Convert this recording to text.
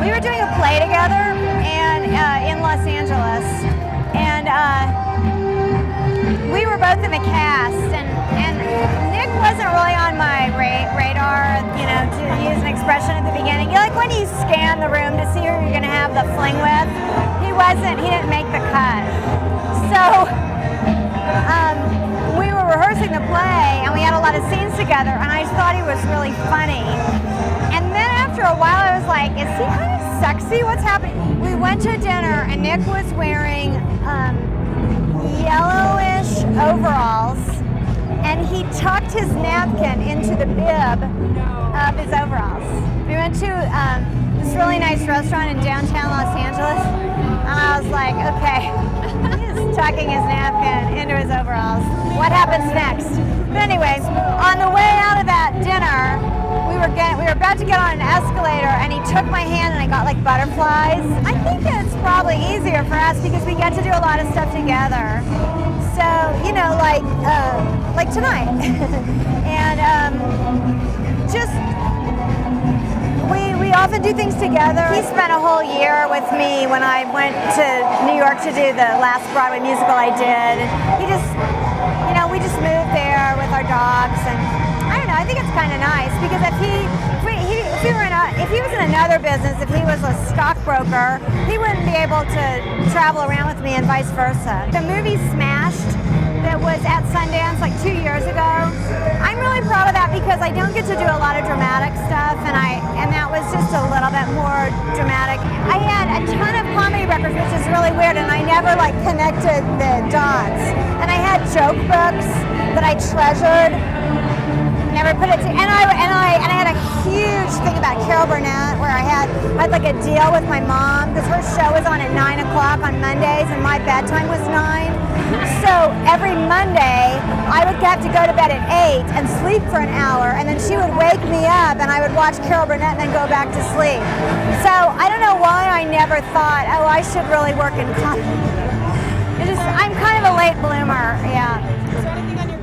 We were doing a play together and in Los Angeles, and we were both in the cast, and Nick wasn't really on my radar, you know, to use an expression at the beginning. You know, like when you scan the room to see who you're going to have the fling with, he didn't make the cut. So we were rehearsing the play, and we had a lot of scenes together, and I just thought he was really funny. And then after a while, I was like, is he kind of sexy? What's happening? We went to dinner, and Nick was wearing yellowish overalls, and he tucked his napkin into the bib of his overalls. We went to this really nice restaurant in downtown Los Angeles, and I was like, okay, he's tucking his napkin into his overalls. What happens next? But anyways, on the way out of that dinner, we were about to get on an escalator, and he took my hand, and I got like butterflies. I think it's probably easier for us because we get to do a lot of stuff together. So, you know, like tonight. And we often do things together. He spent a whole year with me when I went to New York to do the last Broadway musical I did. And he just, you know, we just moved there with our dogs, and I don't know, I think it's kind of nice because if he was in another business, if he was a stockbroker, he wouldn't be able to travel around with me and vice versa. The movie Smashed that was at Sundance like 2 years ago, I'm really proud of that because I don't get to do a lot of dramatic stuff, and that was just a little bit more dramatic. I had a ton of comedy records, which is really weird, and I never like connected the dots. And I had joke books that I treasured. Never put it to, and I had a huge thing about Carol Burnett where I had like a deal with my mom because her show was on at 9 o'clock on Mondays and my bedtime was 9. So every Monday I would have to go to bed at 8 and sleep for an hour, and then she would wake me up and I would watch Carol Burnett and then go back to sleep. So I don't know why I never thought, oh, I should really work in comedy. I'm kind of a late bloomer, yeah. Is there anything on your